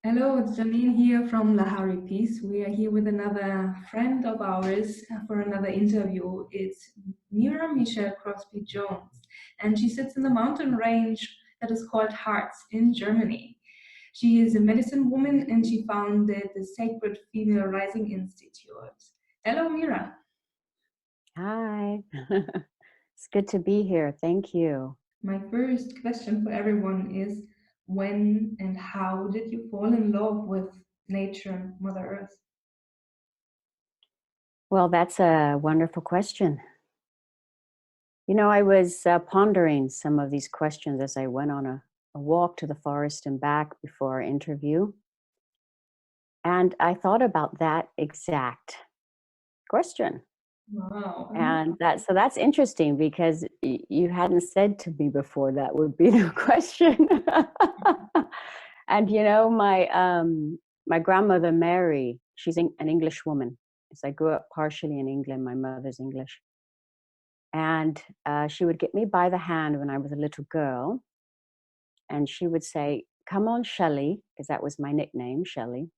Hello, it's Janine here from Lahari Peace. We are here with another friend of ours for another interview. It's MiraMichelle Crosby Jones, and she sits in the mountain range that is called Harz in Germany. She is a medicine woman and she founded the Sacred Female Rising Institute. Hello, Mira. Hi, it's good to be here. Thank you. My first question for everyone is when and how did you fall in love with nature, Mother Earth? Well, that's a wonderful question. You know, I was pondering some of these questions as I went on a walk to the forest and back before our interview. And I thought about that exact question. Wow. And that's interesting because you hadn't said to me before that would be the question. And you know, my grandmother Mary, she's an English woman. So I grew up partially in England. My mother's English, and she would get me by the hand when I was a little girl, and she would say, "Come on, Shelley," because that was my nickname, Shelley.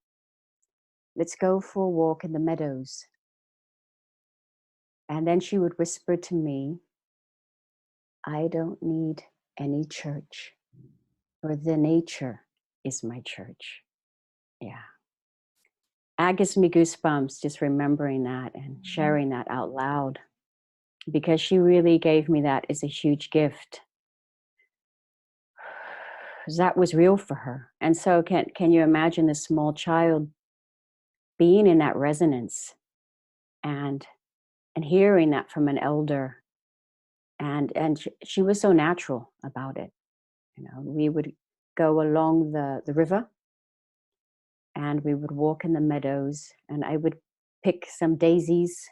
"Let's go for a walk in the meadows." And then she would whisper to me, "I don't need any church, for the nature is my church." Yeah. That gives me goosebumps just remembering that and sharing that out loud, because she really gave me that as a huge gift. That was real for her. And so can you imagine a small child being in that resonance and hearing that from an elder, and she was so natural about it. You know, we would go along the river and we would walk in the meadows and I would pick some daisies.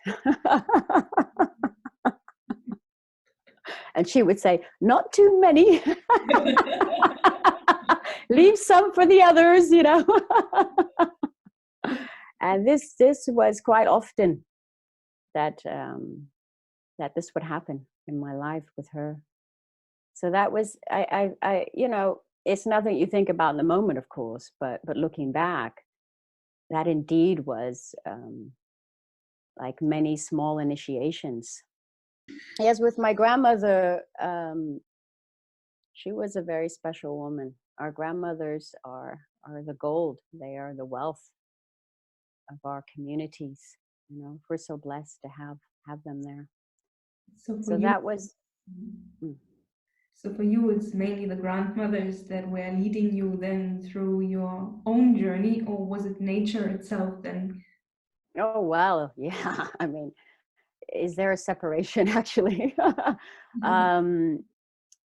And she would say, "Not too many." Leave some for the others, you know. And this was quite often that that this would happen in my life with her. So that was I you know, it's nothing you think about in the moment, of course, but looking back, that indeed was like many small initiations. Yes, with my grandmother, she was a very special woman. Our grandmothers are the gold. They are the wealth of our communities. You know, we're so blessed to have them there. So for So you, that was. Mm. so for you, it's mainly the grandmothers that were leading you then through your own journey, or was it nature itself then? Oh well, yeah. I mean, is there a separation actually? um,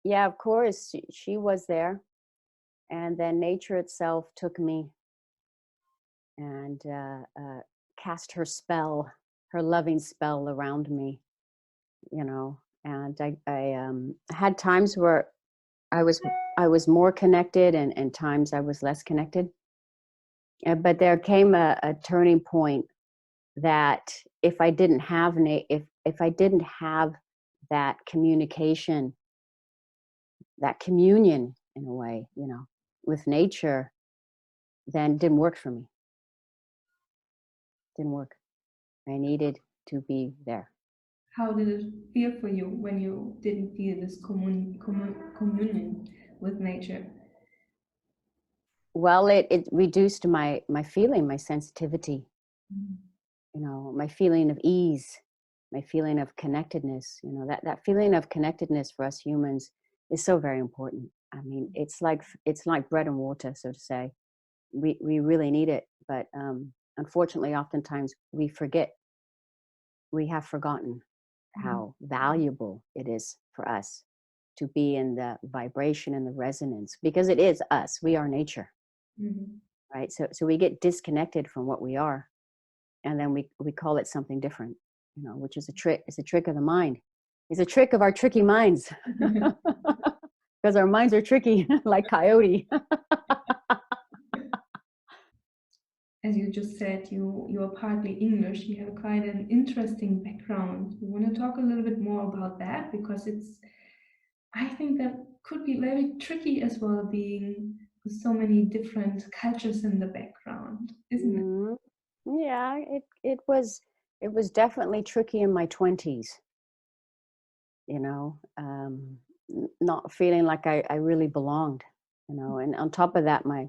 yeah, of course, she was there, and then nature itself took me and cast her spell, her loving spell around me. You know, and I had times where I was more connected, and times I was less connected. But there came a turning point that if I didn't have if I didn't have that communication, that communion in a way, you know, with nature, then it didn't work for me. Didn't work. I needed to be there. How did it feel for you when you didn't feel this communion with nature? Well, it reduced my feeling, my sensitivity, Mm. you know, my feeling of ease, my feeling of connectedness. You know, that feeling of connectedness for us humans is so very important. I mean, it's like bread and water, so to say. We really need it, but unfortunately, oftentimes we forget. We have forgotten Mhm. how valuable it is for us to be in the vibration and the resonance, because it is us. We are nature, Mhm. right? So we get disconnected from what we are, and then we call it something different, you know, which is a trick. It's a trick of the mind. It's a trick of our tricky minds, because our minds are tricky, like coyote. As you just said, you are partly English. You have quite an interesting background. You want to talk a little bit more about that because I think that could be very tricky as well, being so many different cultures in the background, isn't it? Mm, yeah, it was definitely tricky in my 20s, you know, not feeling like I really belonged, you know. And on top of that, my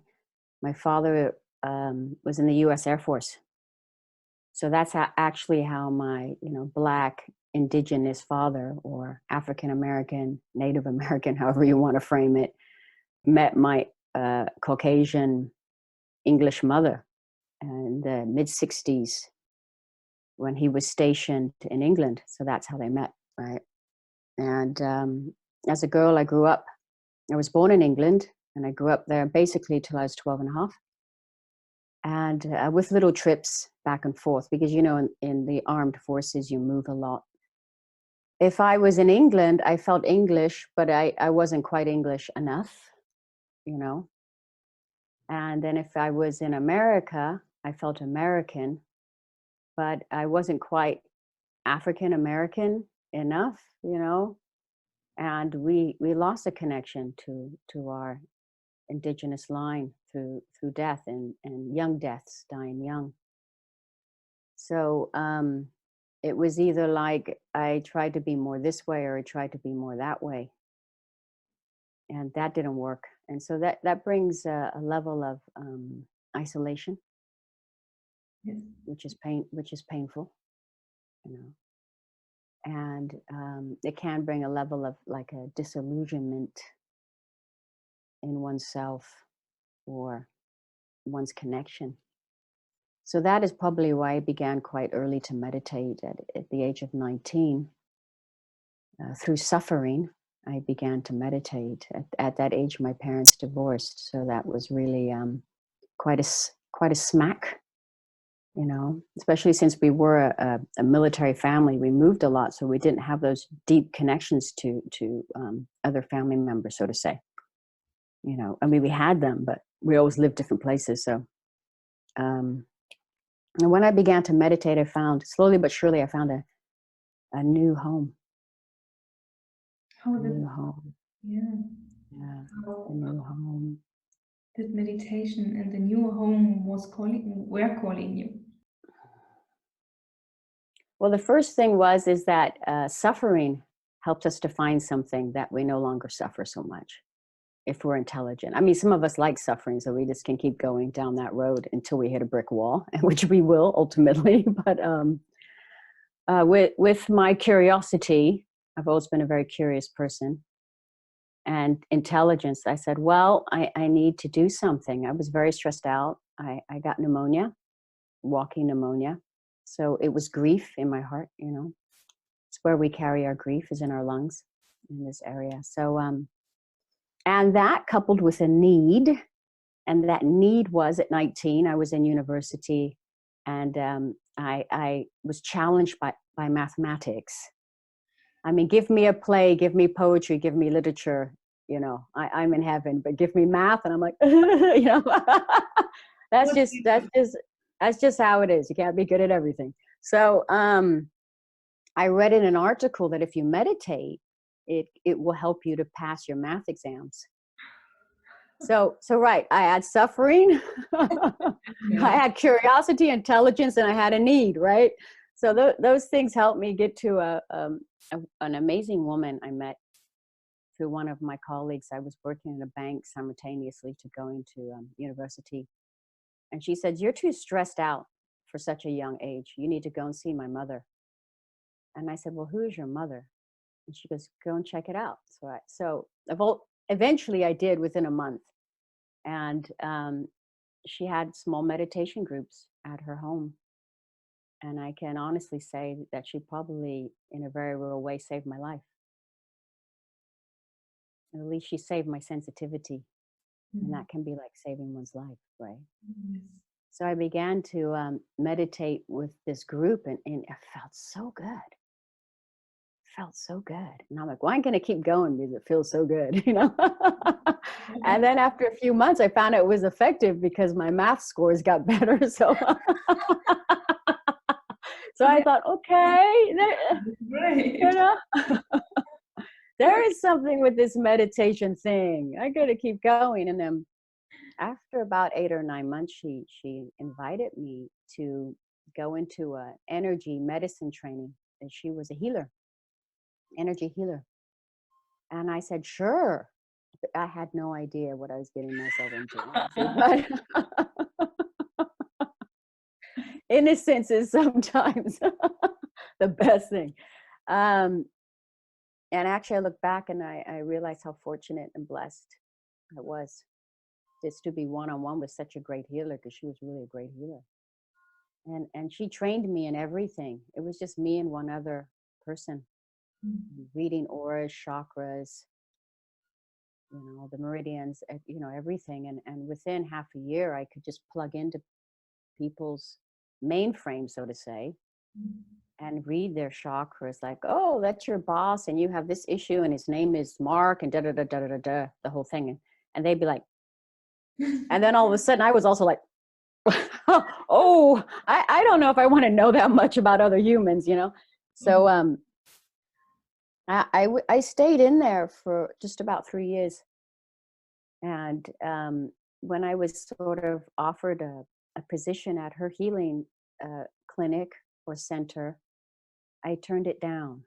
father was in the U.S. Air Force. So that's actually how my, you know, Black Indigenous father, or African American, Native American, however you want to frame it, met my Caucasian English mother in the mid 60s when he was stationed in England. So that's how they met, right? And as a girl, I was born in England, and I grew up there basically till I was 12 and a half. And with little trips back and forth, because, you know, in the armed forces, you move a lot. If I was in England, I felt English, but I wasn't quite English enough, you know. And then if I was in America, I felt American, but I wasn't quite African American enough, you know. And we lost a connection to our indigenous line through death and young deaths, dying young. So it was either like I tried to be more this way or I tried to be more that way, and that didn't work. And so that brings a level of isolation, Yes. which is painful, you know. And it can bring a level of like a disillusionment in oneself or one's connection. So that is probably why I began quite early to meditate at the age of 19. Through suffering, I began to meditate. At that age, my parents divorced, so that was really quite a smack, you know. Especially since we were a military family, we moved a lot, so we didn't have those deep connections to other family members, so to say. You know, I mean, we had them, but we always lived different places. So, and when I began to meditate, I found slowly but surely, I found a new home. How A did, new home. yeah, Yeah, a how new home. did meditation and the new home were calling you? Well, the first thing is that suffering helped us to find something that we no longer suffer so much if we're intelligent. I mean, some of us like suffering, so we just can keep going down that road until we hit a brick wall, which we will ultimately. But with my curiosity, I've always been a very curious person, and intelligence, I said, well, I need to do something. I was very stressed out. I got pneumonia, walking pneumonia. So it was grief in my heart, you know. It's where we carry our grief, is in our lungs, in this area. So, and that coupled with a need, and that need was at 19, I was in university, and I was challenged by mathematics. I mean, give me a play, give me poetry, give me literature, you know, I'm in heaven, but give me math. And I'm like, you know, that's just how it is. You can't be good at everything. So I read in an article that if you meditate, it will help you to pass your math exams. So right, I had suffering, Yeah. I had curiosity, intelligence, and I had a need, right? So those things helped me get to an amazing woman I met through one of my colleagues. I was working in a bank simultaneously to going to university. And she said, "You're too stressed out for such a young age. You need to go and see my mother." And I said, "Well, who is your mother?" And she goes, "Go and check it out." So eventually I did within a month. And she had small meditation groups at her home. And I can honestly say that she probably, in a very real way, saved my life. At least she saved my sensitivity. And that can be like saving one's life, right? Yes. So I began to meditate with this group, and it felt so good. Felt so good. And I'm like, well, I'm going to keep going because it feels so good, you know? And then after a few months, I found out it was effective because my math scores got better. So, so I thought, okay, Great. you know, there is something with this meditation thing. I got to keep going. And then after about 8 or 9 months, she invited me to go into a energy medicine training, and she was a healer, energy healer. And I said, sure. I had no idea what I was getting myself into. But innocence is sometimes the best thing. And actually, I look back and I realized how fortunate and blessed I was just to be one-on-one with such a great healer, because she was really a great healer. And she trained me in everything. It was just me and one other person, reading auras, chakras, the meridians, everything. And within half a year, I could just plug into people's mainframe, so to say, and read their chakras, like, oh, that's your boss, and you have this issue, and his name is Mark, and da-da-da-da-da-da, the whole thing. And they'd be like, and then all of a sudden, I was also like, oh, I don't know if I want to know that much about other humans, So I stayed in there for just about 3 years. And when I was sort of offered a position at her healing clinic or center, I turned it down.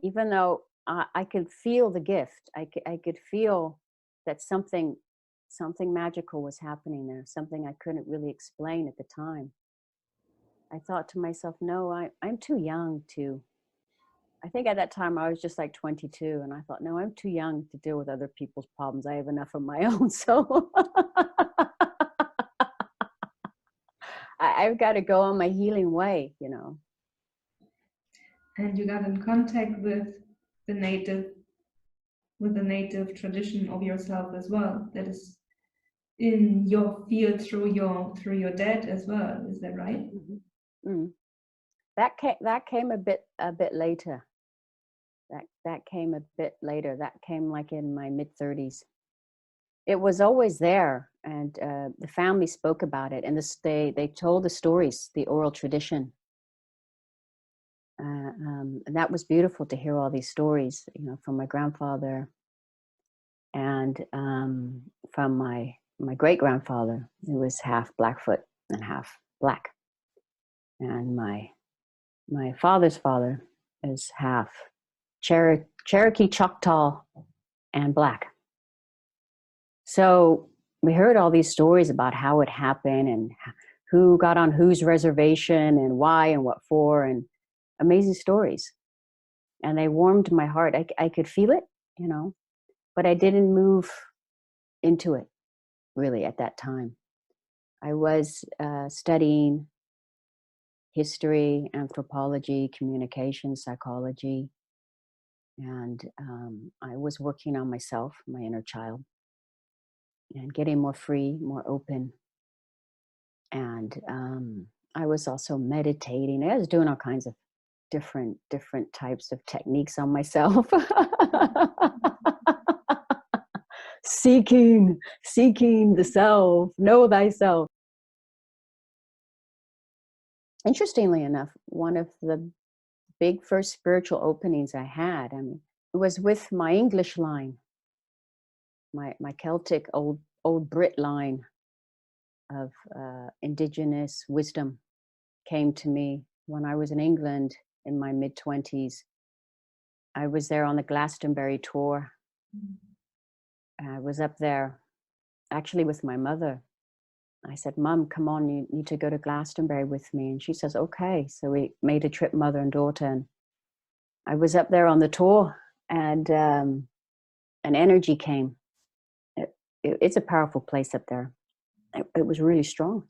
Even though I could feel the gift. I could feel that something magical was happening there, something I couldn't really explain at the time. I thought to myself, no, I'm too young to. I think at that time I was just like 22, and I thought, no, I'm too young to deal with other people's problems. I have enough of my own. So I've got to go on my healing way, And you got in contact with the native tradition of yourself as well, that is in your field through your dad as well. Is that right? Mm-hmm. Mm. That came a bit later. That came a bit later. That came like in my mid-30s. It was always there, and the family spoke about it, and they told the stories, the oral tradition. And that was beautiful to hear all these stories, from my grandfather, and from my great-grandfather, who was half Blackfoot and half Black, and my father's father is half Cherokee, Choctaw, and Black. So we heard all these stories about how it happened and who got on whose reservation and why and what for, and amazing stories. And they warmed my heart. I could feel it, but I didn't move into it really at that time. I was studying history, anthropology, communication, psychology, and I was working on myself, my inner child, and getting more free, more open. And I was also meditating. I was doing all kinds of different types of techniques on myself. seeking the self, know thyself. Interestingly enough, one of the big first spiritual openings I had, it was with my English line, my Celtic old Brit line of Indigenous Wisdom came to me when I was in England in my mid-20s. I was there on the Glastonbury tour. I was up there actually with my mother. I said, Mom, come on, you need to go to Glastonbury with me. And she says, okay. So we made a trip, mother and daughter. And I was up there on the tour, and an energy came. It's a powerful place up there. It was really strong.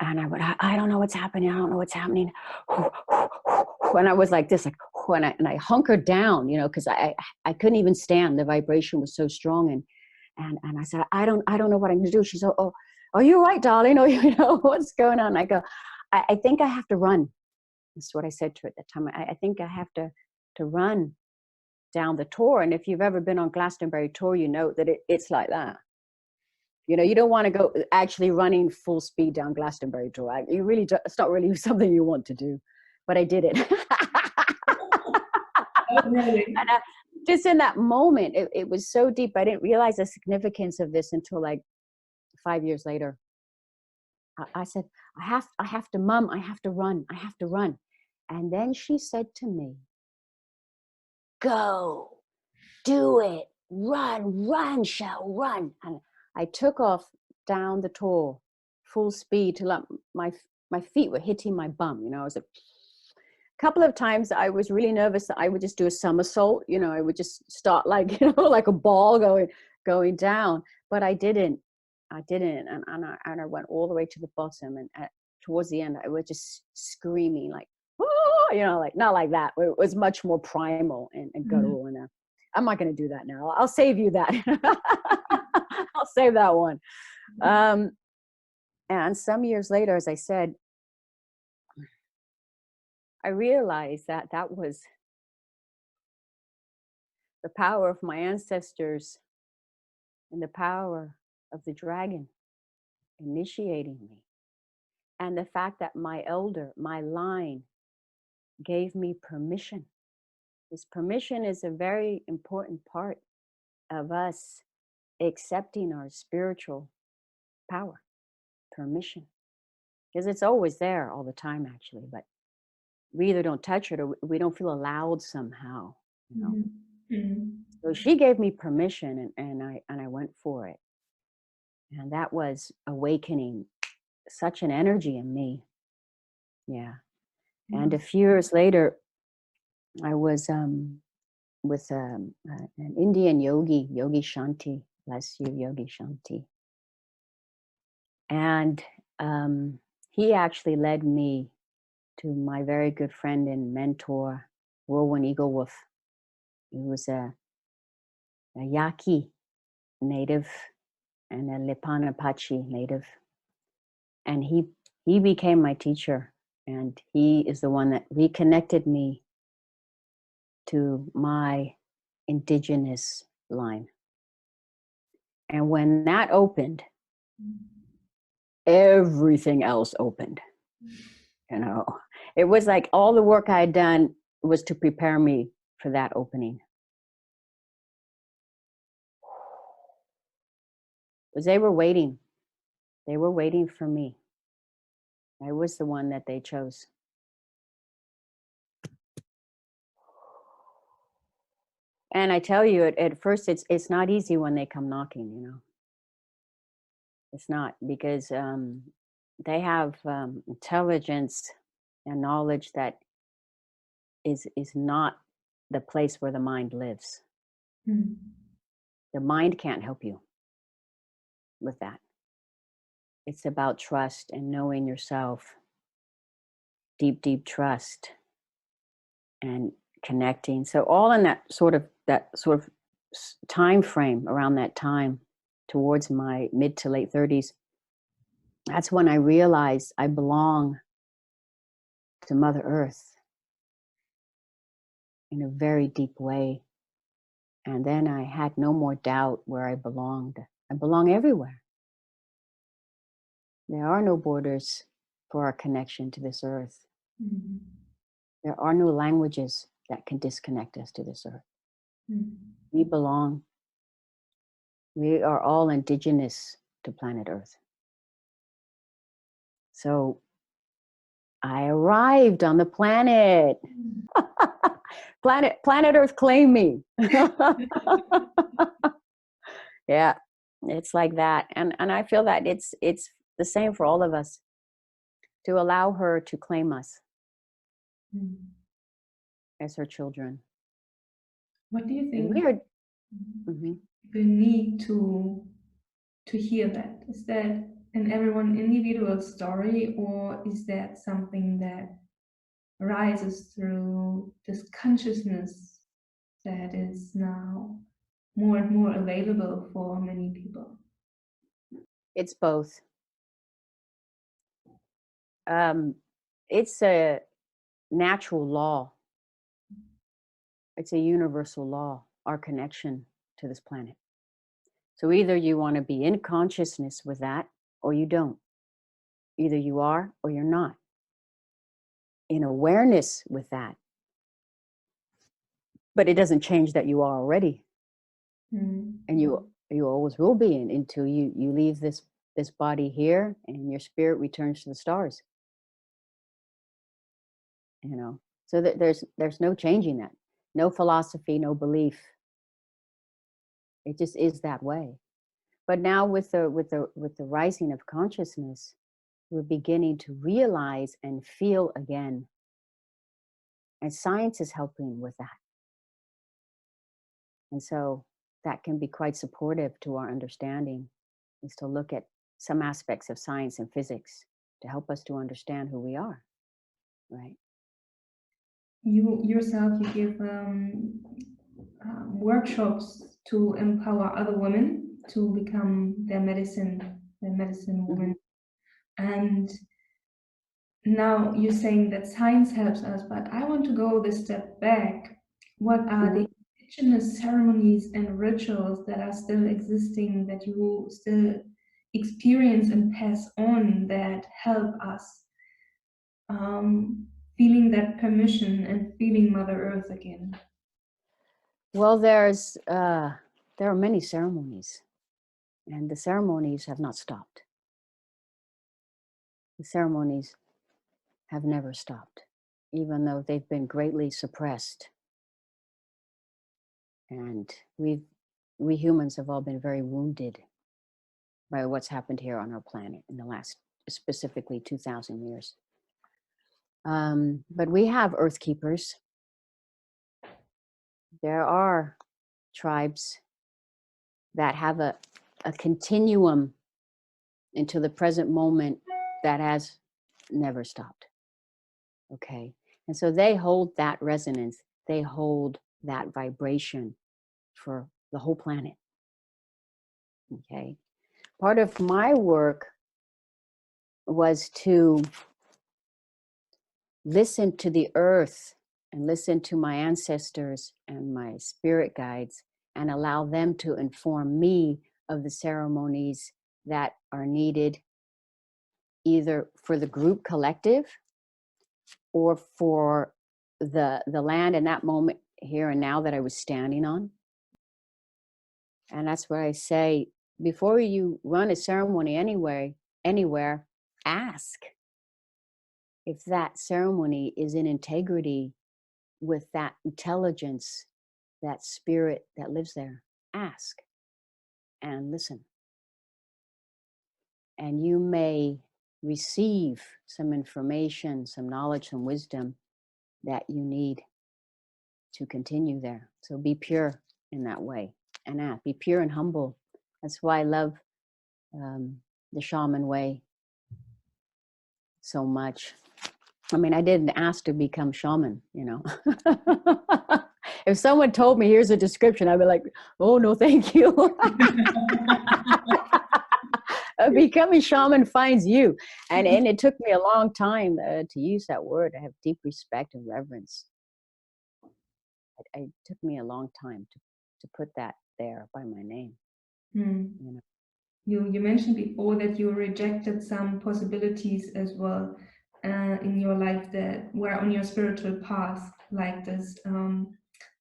And I went, I don't know what's happening. I don't know what's happening. And I was like this, and I hunkered down, because I couldn't even stand. The vibration was so strong. And I said, I don't know what I'm going to do. She said, oh, are you right, darling? Oh, what's going on? I go, I think I have to run. That's what I said to her at that time. I think I have to run down the tour. And if you've ever been on Glastonbury tour, you know that it's like that. You don't want to go actually running full speed down Glastonbury tour. It's not really something you want to do. But I did it. Oh, really? just in that moment, it was so deep. I didn't realize the significance of this until like 5 years later. I said, I have to, Mom, I have to run. I have to run. And then she said to me, go, do it, run, Shell, run. And I took off down the tall, full speed till my feet were hitting my bum. You know, I was a couple of times I was really nervous that I would just do a somersault. You know, I would just start like, you know, like a ball going down, but I didn't. And I went all the way to the bottom, and towards the end, I was just screaming like, oh, you know, like not like that. It was much more primal and guttural. And I'm not going to do that now. I'll save you that. I'll save that one. And some years later, as I said, I realized that that was the power of my ancestors and the power of the dragon initiating me. And the fact that my elder, my line, gave me permission. This permission is a very important part of us accepting our spiritual power, permission. Because it's always there all the time, actually, but we either don't touch it or we don't feel allowed somehow, you know. So she gave me permission, and I went for it. And that was awakening such an energy in me. Yeah. And a few years later, I was with an Indian yogi, Yogi Shanti, bless you, Yogi Shanti. And he actually led me to my very good friend and mentor, Whirlwind Eagle Wolf. He was a Yaqui native and a Lipan Apache native. And he became my teacher, and he is the one that reconnected me to my indigenous line. And when that opened, everything else opened. You know, it was like all the work I had done was to prepare me for that opening. Because they were waiting. They were waiting for me. I was the one that they chose. And I tell you, at first, it's not easy when they come knocking, you know. It's not, because they have intelligence and knowledge that is not the place where the mind lives. The mind can't help you with that. It's about trust and knowing yourself, deep, deep trust and connecting. So all in that sort of time frame, around that time, towards my mid to late 30s, that's when I realized I belong to Mother Earth in a very deep way. And then I had no more doubt where I belonged. I belong everywhere. There are no borders for our connection to this earth. There are no languages that can disconnect us to this earth. We belong. We are all indigenous to planet Earth. So I arrived on the planet. Planet Earth claimed me. Yeah, it's like that. And I feel that it's the same for all of us, to allow her to claim us as her children. What do you think Weird. people need to hear that? Is that an everyone individual story, or is that something that rises through this consciousness that is now more and more available for many people? It's both. It's a natural law. It's a universal law, our connection to this planet. So either you want to be in consciousness with that, or you don't. Either you are or you're not. In awareness with that, But it doesn't change that you are already. Mm. And you always will be until you leave this body here and your spirit returns to the stars. You know, so that there's no changing that. No philosophy, no belief. It just is that way. But now with the rising of consciousness, we're beginning to realize and feel again. And science is helping with that. And so that can be quite supportive to our understanding, is to look at some aspects of science and physics to help us to understand who we are, right? You yourself, you give workshops to empower other women to become their medicine woman. And now you're saying that science helps us, but I want to go this step back. What are the indigenous ceremonies and rituals that are still existing, that you still experience and pass on, that help us feeling that permission and feeling Mother Earth again? Well, there are many ceremonies, and the ceremonies have not stopped. The ceremonies have never stopped, even though they've been greatly suppressed. And we humans have all been very wounded by what's happened here on our planet in the last, specifically 2,000 years. But we have earth keepers. There are tribes that have a continuum into the present moment that has never stopped. Okay. And so they hold that resonance, they hold that vibration for the whole planet. Okay. Part of my work was to listen to the earth and listen to my ancestors and my spirit guides and allow them to inform me of the ceremonies that are needed either for the group collective or for the land in that moment here and now that I was standing on. And that's where I say, before you run a ceremony anywhere, ask if that ceremony is in integrity with that intelligence, that spirit that lives there. Ask and listen. And you may receive some information, some knowledge, some wisdom that you need to continue there. So be pure in that way and act. Be pure and humble. That's why I love the shaman way so much. I mean, I didn't ask to become shaman, you know. If someone told me, here's a description, I'd be like, oh, no, thank you. Becoming shaman finds you. And it took me a long time to use that word. I have deep respect and reverence. It took me a long time to put that there by my name. You know? You mentioned before that you rejected some possibilities as well in your life that were on your spiritual path, like this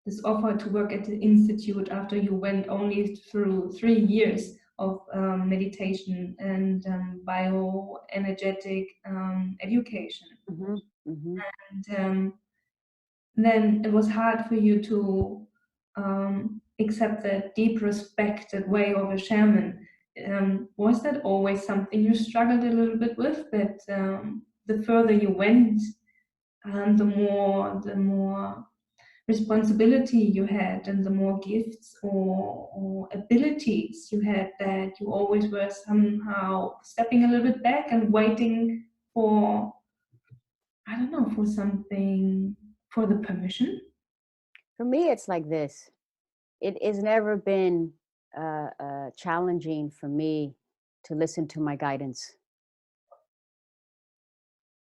this offer to work at the institute after you went only through 3 years of meditation and bioenergetic education. And then it was hard for you to accept that deep respected way of a shaman. Was that always something you struggled a little bit with, that the further you went, the more responsibility you had and the more gifts or abilities you had, that you always were somehow stepping a little bit back and waiting for, I don't know, for something, for the permission? For me, it's like this. It has never been challenging for me to listen to my guidance.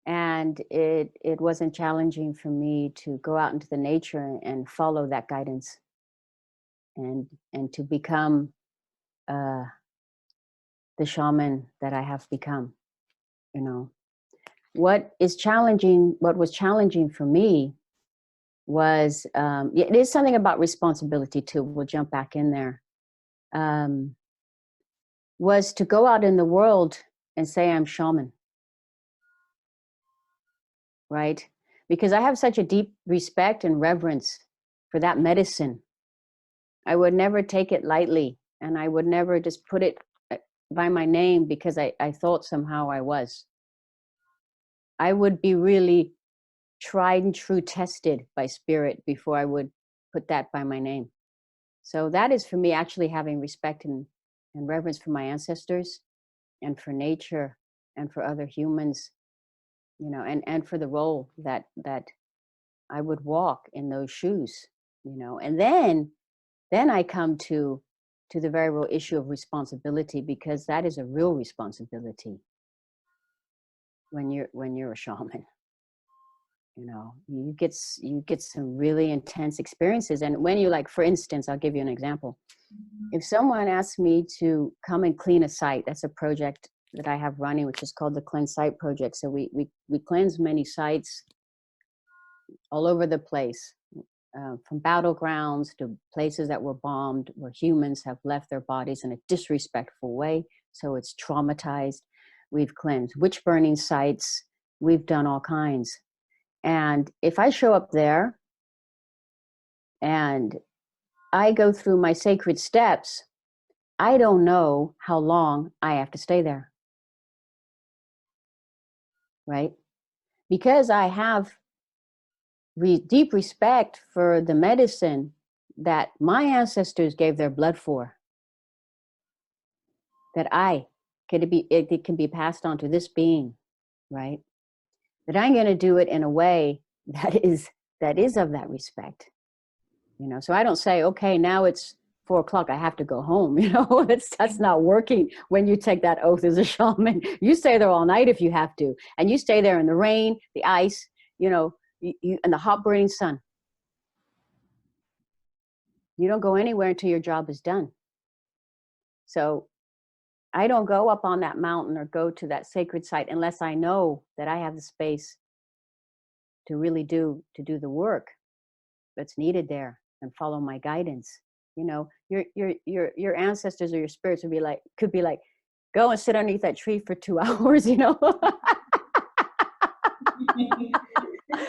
And it wasn't challenging for me to go out into the nature and follow that guidance and to become the shaman that I have become. You know, what was challenging for me was, yeah, it is something about responsibility too. We'll jump back in there. Was to go out in the world and say I'm shaman, right? Because I have such a deep respect and reverence for that medicine. I would never take it lightly, and I would never just put it by my name because I thought somehow I was. I would be really tried and true tested by spirit before I would put that by my name. So that is for me actually having respect and reverence for my ancestors and for nature and for other humans, you know, and for the role that I would walk in those shoes, you know. And then I come to the very real issue of responsibility, because that is a real responsibility when you're a shaman. You know, you get some really intense experiences. And when you, like, for instance, I'll give you an example. If someone asks me to come and clean a site, that's a project that I have running, which is called the Cleanse Site Project. So we cleanse many sites all over the place, from battlegrounds to places that were bombed, where humans have left their bodies in a disrespectful way. So it's traumatized. We've cleansed witch burning sites. We've done all kinds. And if I show up there and I go through my sacred steps, I don't know how long I have to stay there, right? Because I have deep respect for the medicine that my ancestors gave their blood for, that it can be passed on to this being, right? That I'm going to do it in a way that is of that respect, you know. So I don't say, okay, now it's 4 o'clock, I have to go home. You know, that's not working when you take that oath as a shaman. You stay there all night if you have to, and you stay there in the rain, the ice, you know, and the hot burning sun. You don't go anywhere until your job is done. So I don't go up on that mountain or go to that sacred site unless I know that I have the space to really do the work that's needed there and follow my guidance. You know, your ancestors or your spirits could be like, go and sit underneath that tree for 2 hours, you know.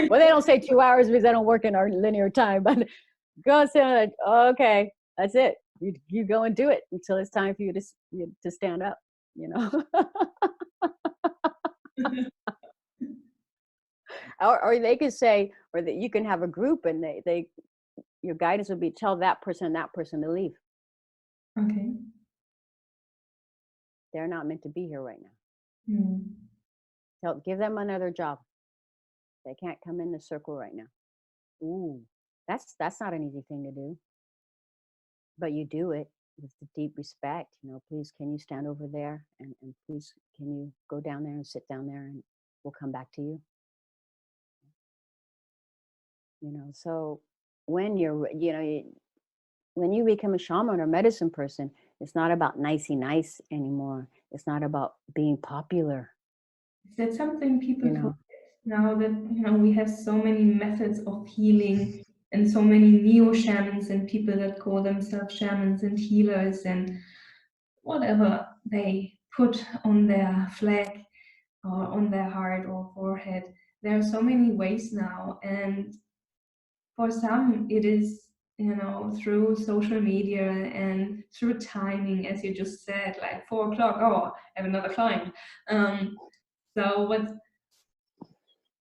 Well, they don't say 2 hours because they don't work in our linear time, but go and sit on it. Okay, that's it. You go and do it until it's time for you to stand up, you know. or they could say, or that you can have a group and your guidance would be tell that person to leave. Okay. They're not meant to be here right now. Give them another job. They can't come in the circle right now. Ooh, that's not an easy thing to do. But you do it with the deep respect. You know, please, can you stand over there? And please, can you go down there and sit down there, and we'll come back to you. You know, so when when you become a shaman or medicine person, it's not about nicey nice anymore. It's not about being popular. Is that something people You know, forget now that, you know, we have so many methods of healing and so many neo-shamans and people that call themselves shamans and healers and whatever they put on their flag or on their heart or forehead. There are so many ways now, and for some it is, you know, through social media and through timing, as you just said, like 4 o'clock, oh, I have another client. So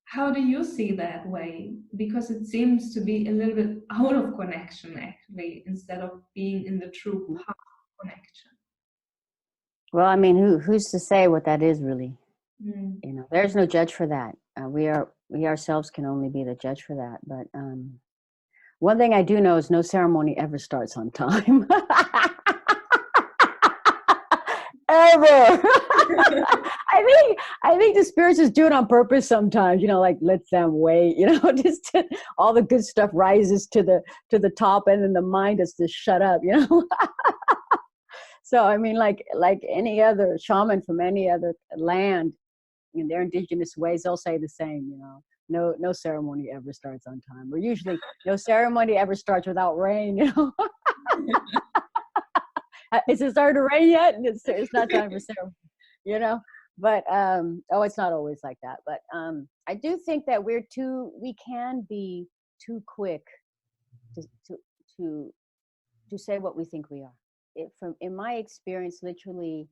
how do you see that way? Because it seems to be a little bit out of connection, actually, instead of being in the true path of connection. well, I mean, who's to say what that is really? Mm. You know, there's no judge for that. We ourselves can only be the judge for that. But one thing I do know is no ceremony ever starts on time. Ever. I think the spirits just do it on purpose sometimes, you know, like let them wait, you know, just all the good stuff rises to the top, and then the mind is to shut up, you know. So I mean, like any other shaman from any other land, in their indigenous ways, they'll say the same, you know. no ceremony ever starts on time. Or usually no ceremony ever starts without rain, you know. Is it starting to rain yet? It's not time for ceremony, you know. But oh, it's not always like that. But I do think that we can be too quick to to to say what we think we are. In my experience, literally,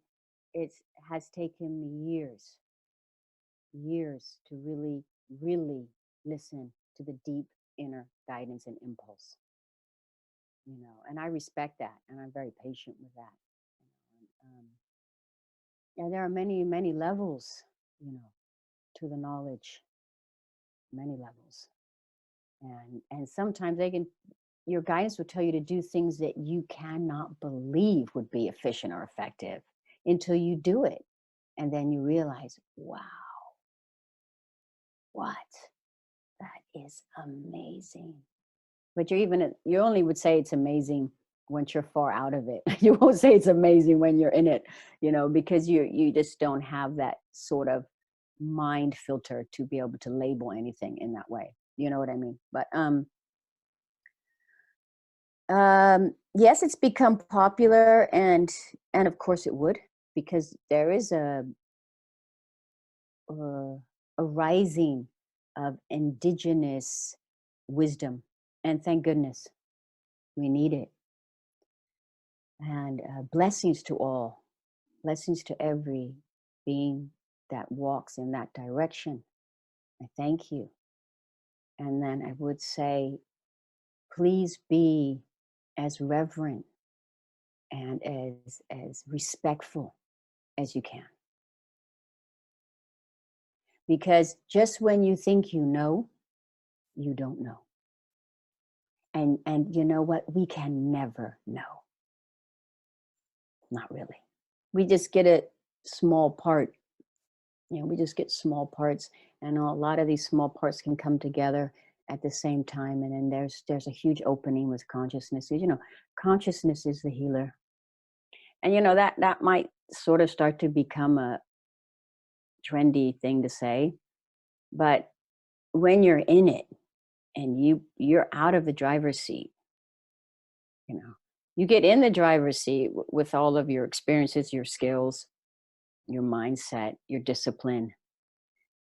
it has taken me years to really listen to the deep inner guidance and impulse, you know. And I respect that, and I'm very patient with that. And there are many levels, you know, to the knowledge, many levels, and sometimes your guidance will tell you to do things that you cannot believe would be efficient or effective until you do it, and then you realize, wow, what, that is amazing. But you only would say it's amazing once you're far out of it. You won't say it's amazing when you're in it, you know, because you just don't have that sort of mind filter to be able to label anything in that way. You know what I mean? But yes, it's become popular, and of course it would, because there is a rising of indigenous wisdom, and thank goodness, we need it. And blessings to all, blessings to every being that walks in that direction. I thank you. And then I would say, please be as reverent and as respectful as you can. Because just when you think you know, you don't know. And you know what? We can never know. Not really. We just get a small part. You know, we just get small parts, and a lot of these small parts can come together at the same time. And then there's a huge opening with consciousness. You know, consciousness is the healer. And you know, that might sort of start to become a trendy thing to say, but when you're in it and you're out of the driver's seat, you know, you get in the driver's seat with all of your experiences, your skills, your mindset, your discipline,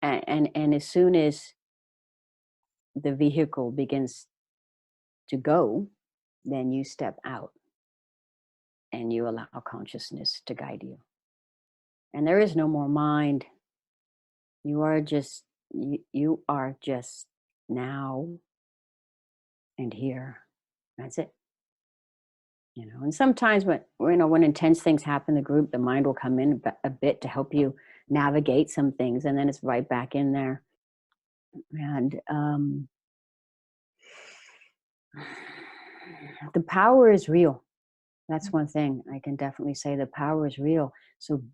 and as soon as the vehicle begins to go, then you step out and you allow consciousness to guide you. And there is no more mind. You are just now and here. That's it. You know, and sometimes when intense things happen in the group, the mind will come in a bit to help you navigate some things, and then it's right back in there. And the power is real. That's one thing I can definitely say. The power is real. So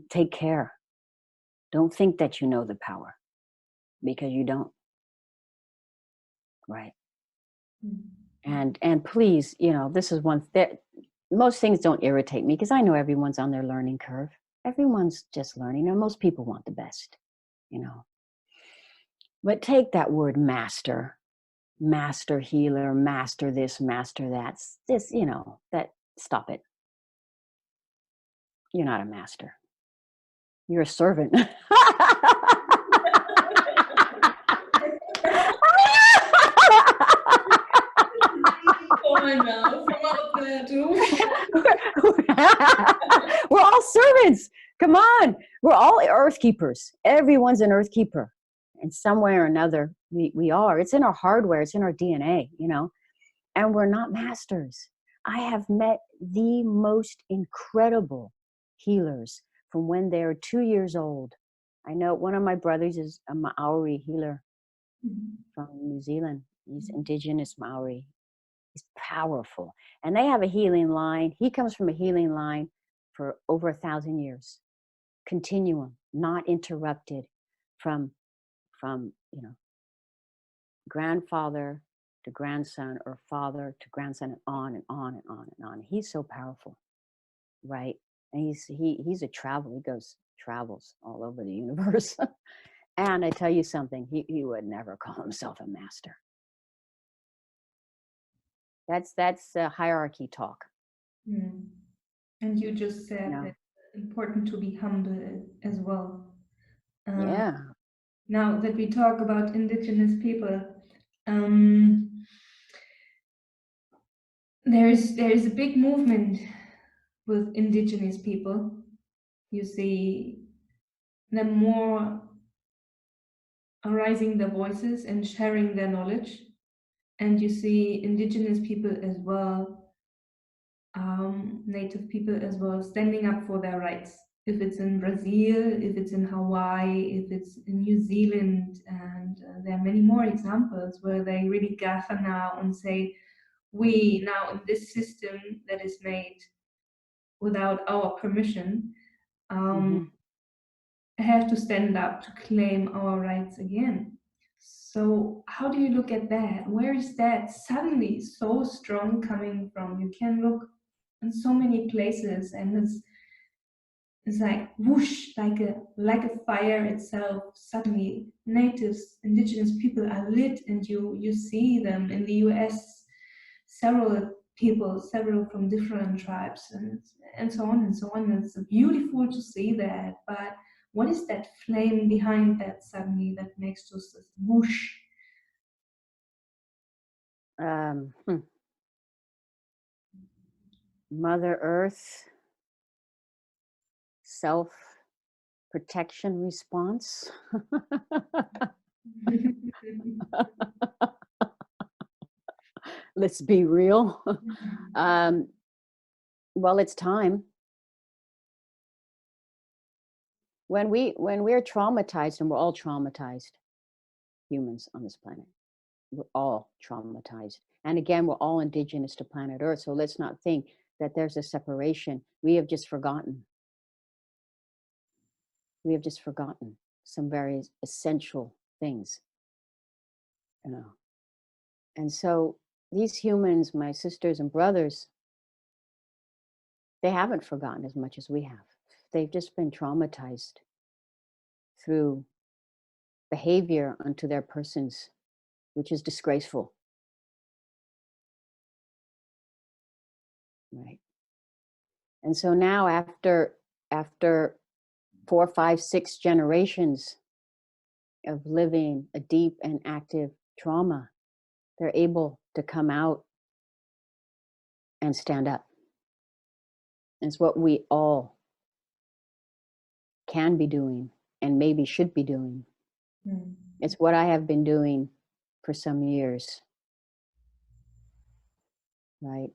take care. Don't think that you know the power, because you don't. Right. And please, you know, this is one that most things don't irritate me, because I know everyone's on their learning curve. Everyone's just learning, and most people want the best, you know. But take that word master healer, master this, master that. This, you know, stop it. You're not a master. You're a servant. We're all servants. Come on. We're all earth keepers. Everyone's an earth keeper. And some way or another, we are. It's in our hardware. It's in our DNA, you know. And we're not masters. I have met the most incredible healers from when they're 2 years old. I know one of my brothers is a Maori healer from New Zealand. He's indigenous Maori. He's powerful. And they have a healing line. He comes from a healing line for over 1,000 years. Continuum, not interrupted, from you know, grandfather to grandson, or father to grandson, and on and on and on and on. He's so powerful, right? And he's a traveler. He travels all over the universe. And I tell you something, he would never call himself a master. That's hierarchy talk. Mm. And you just said No. that it's important to be humble as well. Yeah. Now that we talk about Indigenous people, um, there is a big movement with Indigenous people. You see them more raising their voices and sharing their knowledge, and you see Indigenous people as well, native people as well, standing up for their rights. If it's in Brazil, if it's in Hawaii, if it's in New Zealand, and there are many more examples where they really gather now and say, we now in this system that is made without our permission, Mm-hmm. have to stand up to claim our rights again. So how do you look at that? Where is that suddenly so strong coming from? You can look in so many places, and it's like whoosh, like a fire itself. Suddenly, natives, indigenous people are lit, and you see them in the U.S. Several people, several from different tribes, and so on and so on. It's beautiful to see that, but what is that flame behind that suddenly that makes just this whoosh? Mother Earth self-protection response. Let's be real. Well, it's time. When we're traumatized, and we're all traumatized, humans on this planet, we're all traumatized. And again, we're all indigenous to planet Earth. So let's not think that there's a separation. We have just forgotten. We have just forgotten some very essential things, you know. And so these humans, my sisters and brothers, they haven't forgotten as much as we have. They've just been traumatized through behavior unto their persons, which is disgraceful. Right. And so now after 4, 5, 6 generations of living a deep and active trauma, they're able to come out and stand up. It's what we all can be doing and maybe should be doing. It's what I have been doing for some years. Right.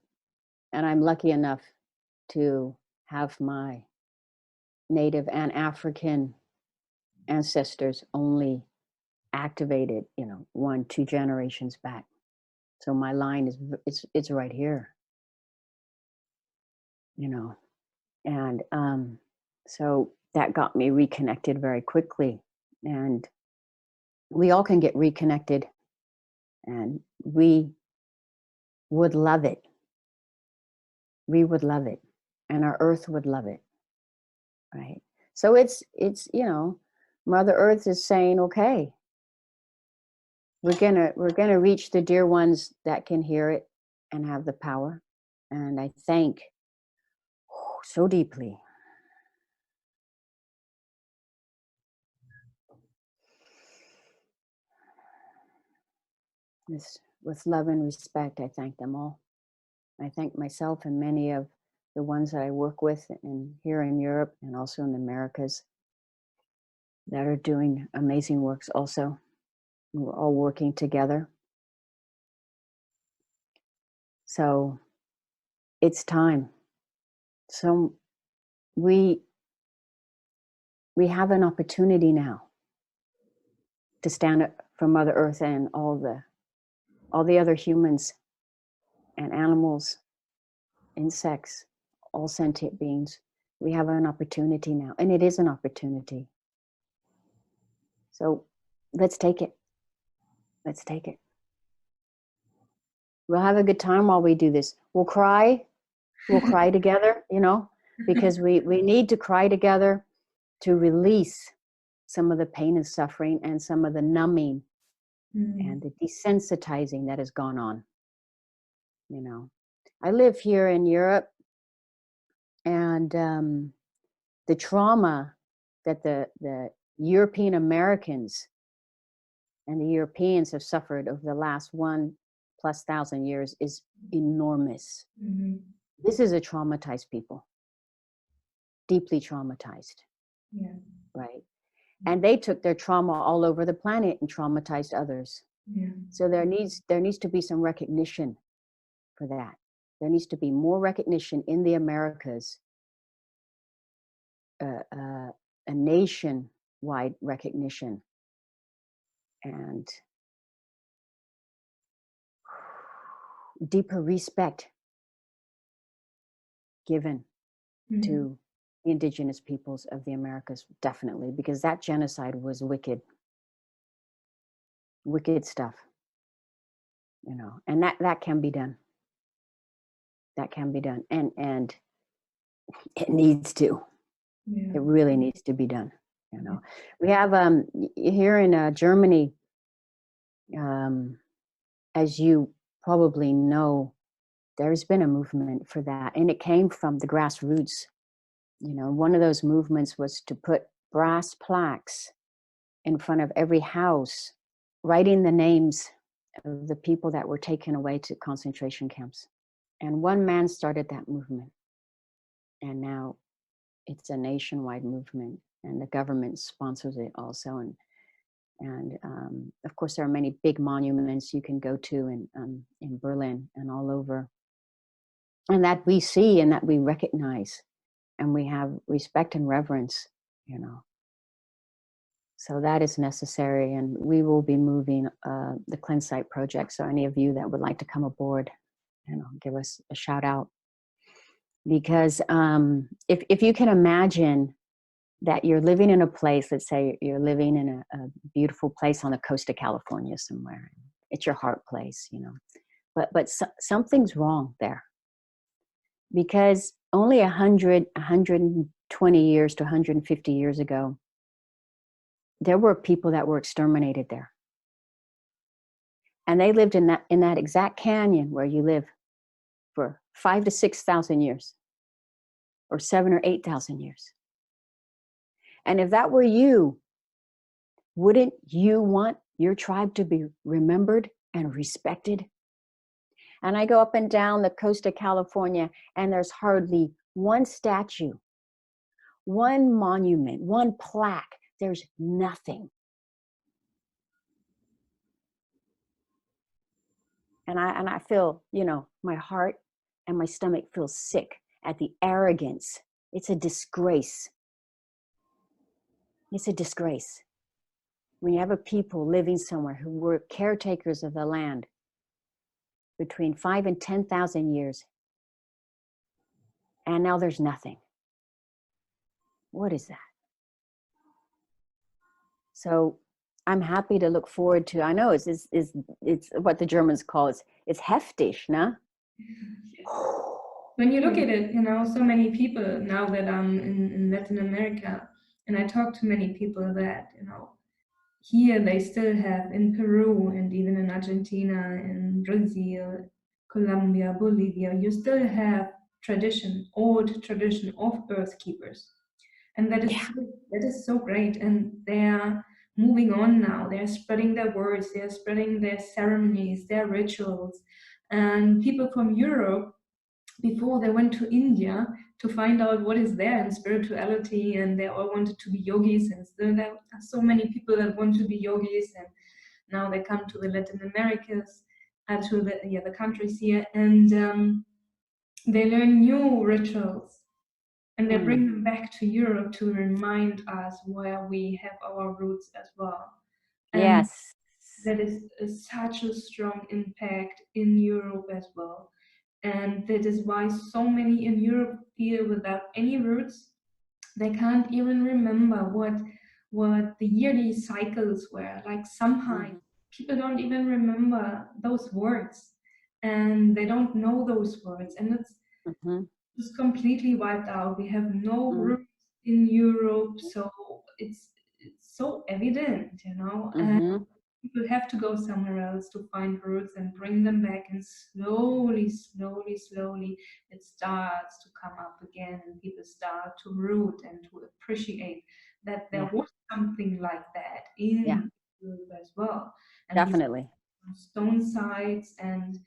And I'm lucky enough to have my Native and African ancestors only activated, 1, 2 generations back. So my line it's right here, and so that got me reconnected very quickly. And we all can get reconnected, and we would love it. We would love it, and our earth would love it, right? So it's Mother Earth is saying, okay, we're gonna reach the dear ones that can hear it and have the power. And I thank so deeply this, with love and respect. I thank them all. I thank myself and many of the ones that I work with here in Europe and also in the Americas that are doing amazing works also. We're all working together. So it's time. So we have an opportunity now to stand up for Mother Earth and all the other humans and animals, insects, all sentient beings. We have an opportunity now, and it is an opportunity. So let's take it. Let's take it. We'll have a good time while we do this. We'll cry. We'll cry together, because we need to cry together to release some of the pain and suffering and some of the numbing and the desensitizing that has gone on. You know, I live here in Europe, and the trauma that the European Americans and the Europeans have suffered over the last 1,000+ years is enormous. This is a traumatized people, deeply traumatized. Yeah. Right. And they took their trauma all over the planet and traumatized others. Yeah. So there needs to be some recognition for that. There needs to be more recognition in the Americas, a nation-wide recognition, and deeper respect given to the indigenous peoples of the Americas, definitely, because that genocide was wicked stuff, you know, and that can be done. That can be done, and it needs to. Yeah. It really needs to be done. You know, we have here in Germany, as you probably know, there's been a movement for that, and it came from the grassroots. You know, one of those movements was to put brass plaques in front of every house, writing the names of the people that were taken away to concentration camps. And one man started that movement, and now it's a nationwide movement, and the government sponsors it also. And of course, there are many big monuments you can go to in Berlin and all over, and that we see and that we recognize, and we have respect and reverence, you know. So that is necessary, and we will be moving the Cleanse Site project. So any of you that would like to come aboard, you know, give us a shout out. Because if you can imagine that you're living in a place, let's say you're living in a beautiful place on the coast of California somewhere, it's your heart place, you know, but something's wrong there, because only 100, 120 years to 150 years ago, there were people that were exterminated there, and they lived in that exact canyon where you live for 5,000 to 6,000 years, or 7,000 or 8,000 years. And if that were you, wouldn't you want your tribe to be remembered and respected? And I go up and down the coast of California, and there's hardly one statue, one monument, one plaque. There's nothing. And I feel, you know, my heart and my stomach feels sick at the arrogance. It's a disgrace. It's a disgrace. When you have a people living somewhere who were caretakers of the land between 5,000 and 10,000 years, and now there's nothing. What is that? So I'm happy to look forward to, I know it's what the Germans call it's heftig, no? When you look at it, you know, so many people now that I'm in Latin America, and I talk to many people that, you know, here they still have in Peru and even in Argentina, in Brazil, Colombia, Bolivia, you still have old tradition of earth keepers. And that is so great. And they're moving on now. They're spreading their words, they're spreading their ceremonies, their rituals. And people from Europe, before they went to India to find out what is there in spirituality, and they all wanted to be yogis, and still there are so many people that want to be yogis, and now they come to the Latin Americas, to the countries here, and they learn new rituals, and they bring them back to Europe to remind us where we have our roots as well. And yes, that is such a strong impact in Europe as well. And that is why so many in Europe feel without any roots. They can't even remember what the yearly cycles were. Like somehow people don't even remember those words, and they don't know those words, and it's just completely wiped out. We have no roots in Europe, so it's so evident, you know, and Mm-hmm. people have to go somewhere else to find roots and bring them back, and slowly, slowly, slowly it starts to come up again, and people start to root and to appreciate that there Yeah. was something like that Yeah. in Europe as well. And these Definitely. stone sites and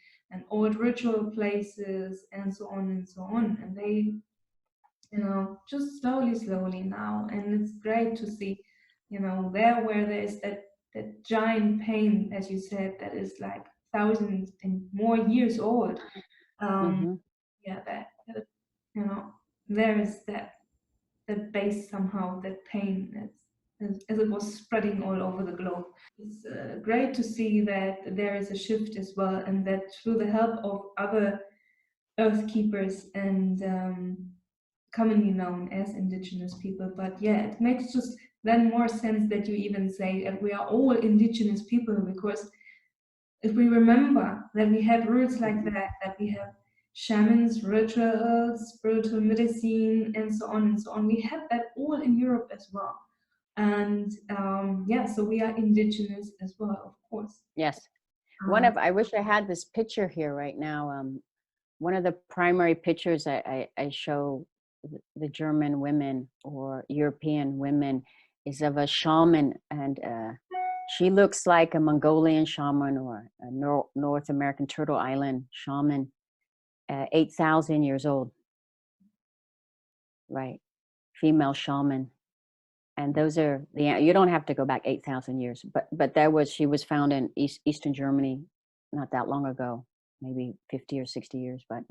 old ritual places and so on and so on, and they, you know, just slowly, slowly now. And it's great to see, you know, there where there's that giant pain, as you said, that is like thousands and more years old. Um, Mm-hmm. yeah, that you know, there is that base somehow, that pain as it was spreading all over the globe. It's great to see that there is a shift as well, and that through the help of other earth keepers and commonly known as indigenous people. But yeah, it makes just then more sense that you even say that we are all indigenous people, because if we remember that we had roots like Mm-hmm. that we have shamans, rituals, spiritual medicine, and so on and so on. We had that all in Europe as well. And yeah, so we are indigenous as well, of course. Yes. Uh, I wish I had this picture here right now. One of the primary pictures I show the German women or European women is of a shaman, and she looks like a Mongolian shaman or a North American Turtle Island shaman, 8,000 years old, right? Female shaman. And those are you don't have to go back 8,000 years, but she was found in Eastern Germany not that long ago, maybe 50 or 60 years, but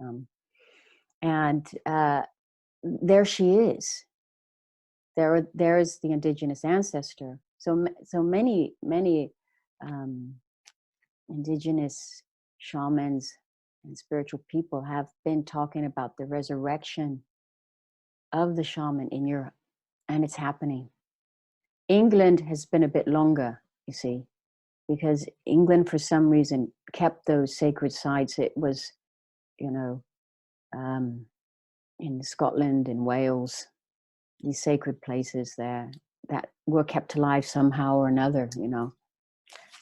and there she is. There's the indigenous ancestor. So many um, indigenous shamans and spiritual people have been talking about the resurrection of the shaman in Europe, and it's happening. England has been a bit longer, you see, because England, for some reason, kept those sacred sites. It was, you know, um, in Scotland and Wales, these sacred places there that were kept alive somehow or another, you know.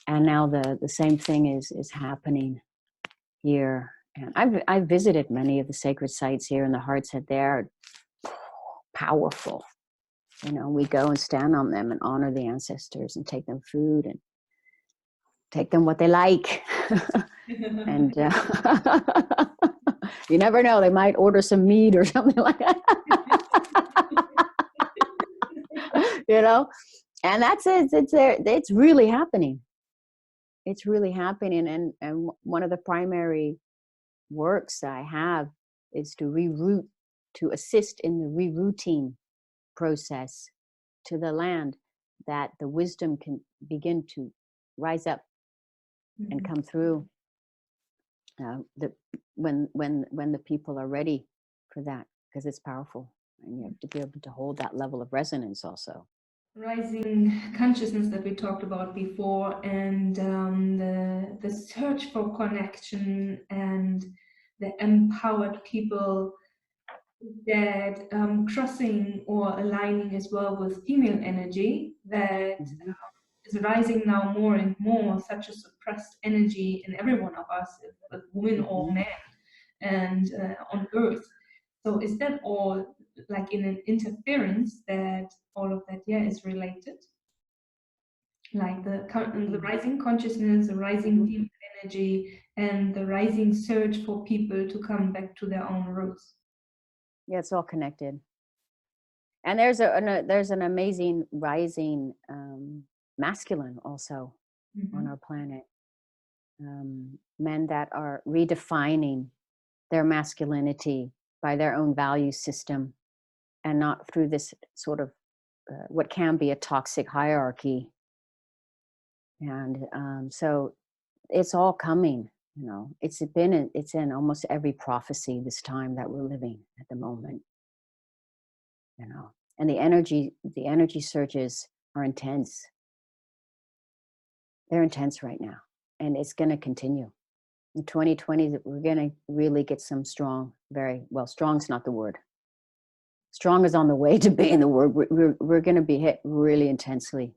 And now the same thing is happening here. And I've visited many of the sacred sites here in the Heartshead. They're powerful. You know, we go and stand on them and honor the ancestors and take them food and take them what they like. And you never know, they might order some meat or something like that. You know, and that's it. It's really happening. It's really happening. And one of the primary works I have is to reroot, to assist in the rerouting process to the land, that the wisdom can begin to rise up and come through the when the people are ready for that, because it's powerful, and you have to be able to hold that level of resonance also. Rising consciousness that we talked about before, and the search for connection, and the empowered people that crossing or aligning as well with female energy that Mm-hmm. is rising now more and more, such a suppressed energy in every one of us, with women or Mm-hmm. men, and on earth. So is that all like in an interference that all of that, yeah, is related? Like the rising consciousness, the rising Mm-hmm. female energy, and the rising search for people to come back to their own roots. Yeah, it's all connected. And there's an amazing rising masculine also on our planet. Men that are redefining their masculinity by their own value system, and not through this sort of what can be a toxic hierarchy. And so it's all coming, you know. It's in almost every prophecy this time that we're living at the moment, you know. And the energy surges are intense. They're intense right now, and it's going to continue. In 2020, we're going to really get some strong, very well, strong's not the word. Strong is on the way to being the word. We're going to be hit really intensely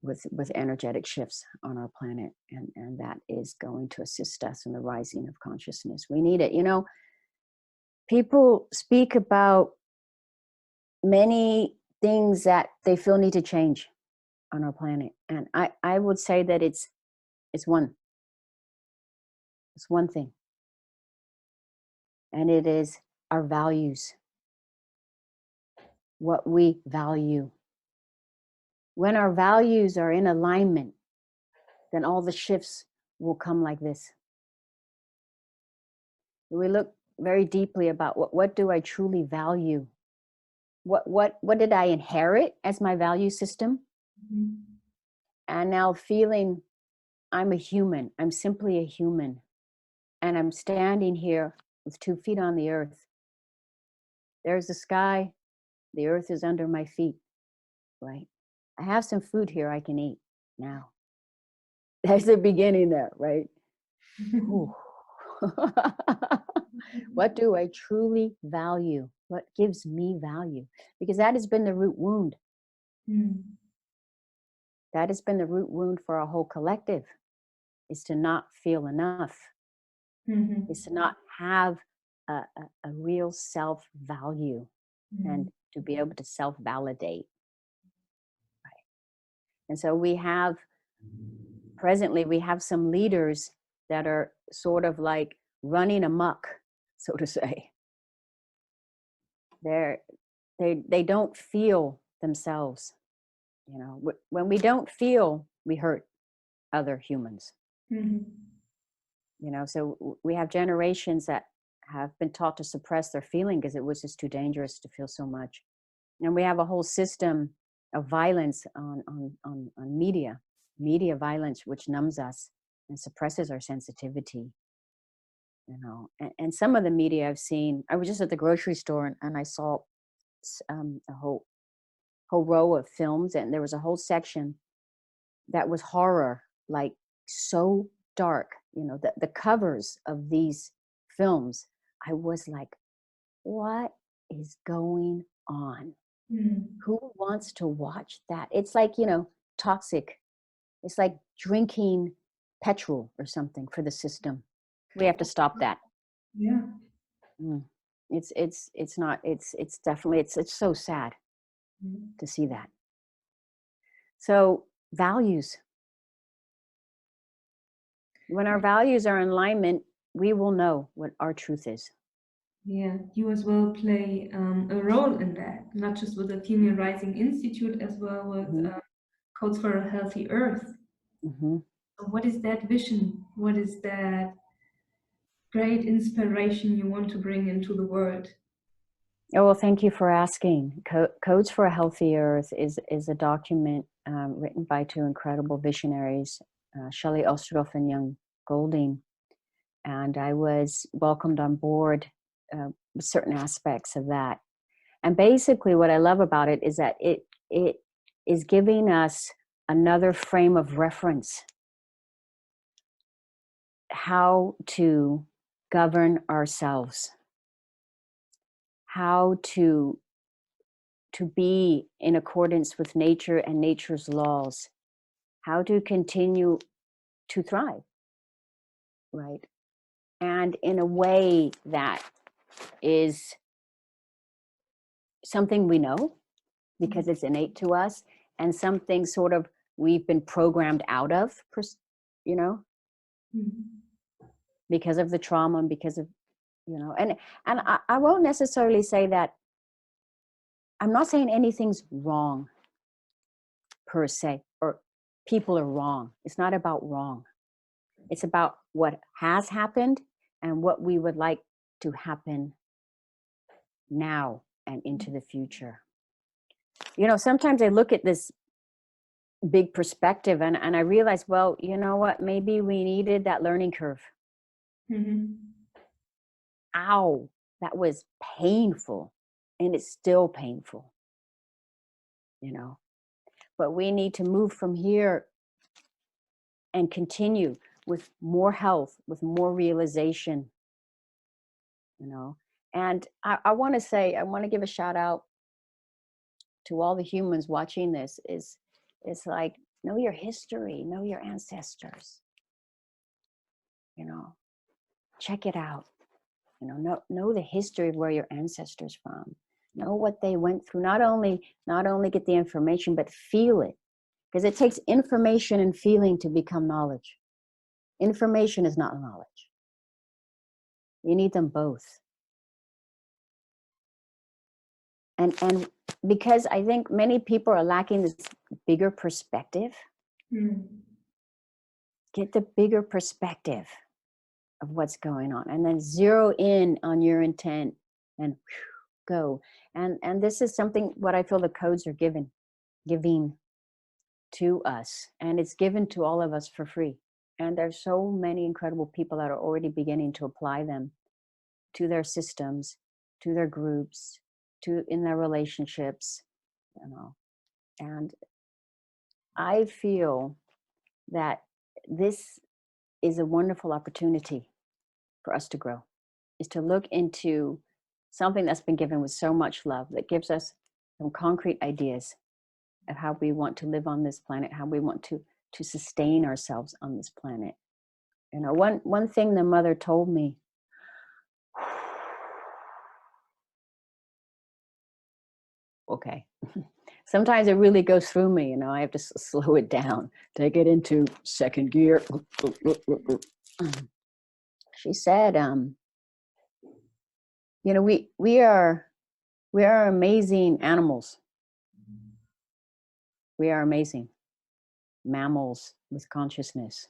with energetic shifts on our planet, and that is going to assist us in the rising of consciousness. We need it. You know, people speak about many things that they feel need to change on our planet, and I would say that it's one thing, and it is our values, what we value. When our values are in alignment, then all the shifts will come like this. We look very deeply about what do I truly value? What did I inherit as my value system? Mm-hmm. And now feeling I'm a human, I'm simply a human, and I'm standing here with 2 feet on the earth. There's the sky, the earth is under my feet, right? I have some food here I can eat now. There's the beginning there, right? What do I truly value? What gives me value? Because that has been the root wound. Mm. That has been the root wound for our whole collective, is to not feel enough, Mm-hmm. is to not have a real self-value, and to be able to self-validate. Right. And so presently we have some leaders that are sort of like running amok, so to say. They don't feel themselves. You know, when we don't feel, we hurt other humans. Mm-hmm. You know, so we have generations that have been taught to suppress their feeling because it was just too dangerous to feel so much. And we have a whole system of violence on media violence, which numbs us and suppresses our sensitivity. You know, and some of the media I've seen, I was just at the grocery store and I saw a whole row of films, and there was a whole section that was horror, like so dark. You know, the covers of these films, I was like, what is going on? Who wants to watch that? It's like, you know, toxic. It's like drinking petrol or something for the system. We have to stop that. Yeah. It's not, it's definitely, it's so sad to see that. So values. When our values are in alignment, we will know what our truth is. Yeah, you as well play a role in that, not just with the Female Rising Institute, as well with Codes for a Healthy Earth. So what is that vision? What is that great inspiration you want to bring into the world? Oh, well, thank you for asking. Codes for a Healthy Earth is a document written by 2 incredible visionaries, Shelley Ostroff and Young Golding. And I was welcomed on board with certain aspects of that. And basically what I love about it is that it is giving us another frame of reference, how to govern ourselves, how to be in accordance with nature and nature's laws, how to continue to thrive, right? And in a way that is something we know because it's innate to us, and something sort of we've been programmed out of, you know, because of the trauma and because of, you know, and I won't necessarily say that, I'm not saying anything's wrong per se, or people are wrong. It's not about wrong. It's about what has happened and what we would like to happen now and into the future. You know, sometimes I look at this big perspective and I realize, well, you know what, maybe we needed that learning curve. Ow, that was painful, and it's still painful, you know, but we need to move from here and continue with more health, with more realization, you know. And I want to say, I want to give a shout out to all the humans watching this. It's like, Know your history, know your ancestors. You know, check it out. You know the history of where your ancestors from. Know what they went through. Not only get the information, but feel it. Because it takes information and feeling to become knowledge. Information is not knowledge. You need them both. And because I think many people are lacking this bigger perspective. Get the bigger perspective of what's going on, and then zero in on your intent and go. And this is something what I feel the codes are giving to us, and it's given to all of us for free. And there's so many incredible people that are already beginning to apply them to their systems, to their groups, in their relationships, you know. And I feel that this is a wonderful opportunity for us to grow, is to look into something that's been given with so much love, that gives us some concrete ideas of how we want to live on this planet, how we want to sustain ourselves on this planet. You know, one thing the mother told me, okay, sometimes it really goes through me, you know, I have to slow it down, take it into second gear. She said, you know, we are amazing animals. We are amazing mammals with consciousness.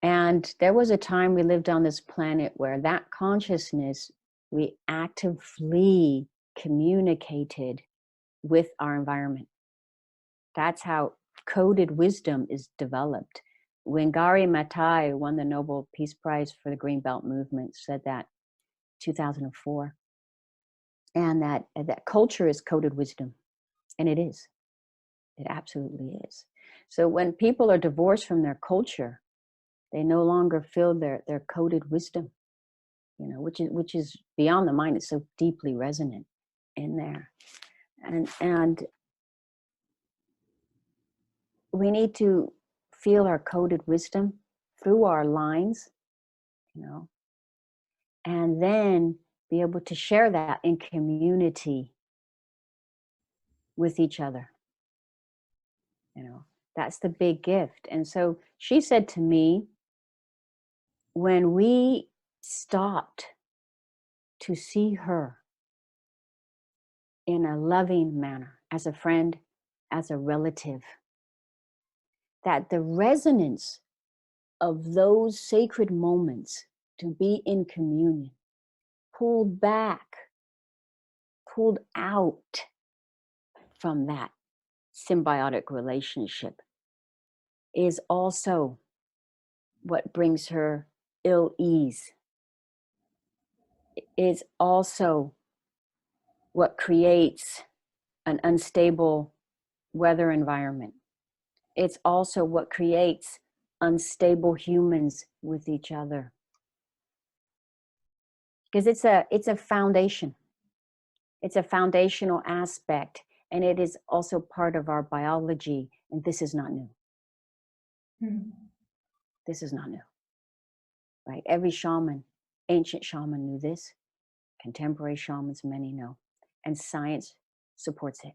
And there was a time we lived on this planet where that consciousness, we actively communicated with our environment. That's how coded wisdom is developed. When Gary Matai won the Nobel Peace Prize for the Green Belt movement, said that 2004. And that culture is coded wisdom. And it is. It absolutely is. So when people are divorced from their culture, they no longer feel their coded wisdom, you know, which is beyond the mind. It's so deeply resonant in there. And we need to feel our coded wisdom through our lines, you know, and then be able to share that in community with each other. You know, that's the big gift. And so she said to me, when we stopped to see her in a loving manner, as a friend, as a relative, that the resonance of those sacred moments to be in communion, pulled back, pulled out from that symbiotic relationship, is also what brings her ill ease. Is also what creates an unstable weather environment. It's also what creates unstable humans with each other. Because it's a foundation. It's a foundational aspect, and it is also part of our biology, and this is not new. This is not new, right? Every shaman, ancient shaman knew this. Contemporary shamans, many know, and science supports it.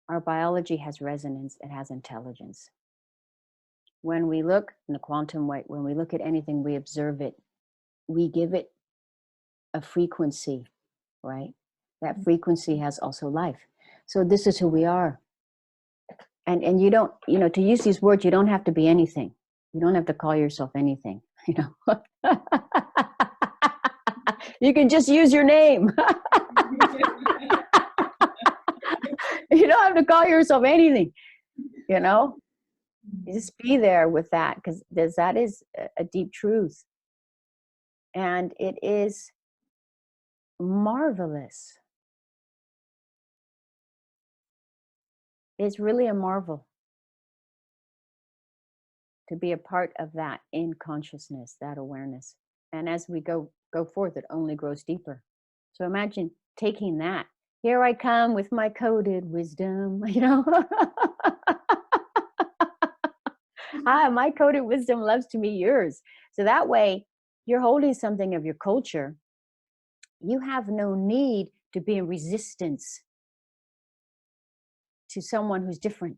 Our biology has resonance, it has intelligence. When we look in the quantum way, when we look at anything, we observe it, we give it a frequency, right? That frequency has also life. So this is who we are. And you don't, you know, to use these words, you don't have to be anything. You don't have to call yourself anything, you know. You can just use your name. You don't have to call yourself anything, you know. You just be there with that, because that is a deep truth. And it is marvelous. It's really a marvel to be a part of that in consciousness, that awareness. And as we go forth, it only grows deeper. So imagine taking that. Here I come with my coded wisdom, you know. My coded wisdom loves to meet yours. So that way you're holding something of your culture. You have no need to be in resistance to someone who's different,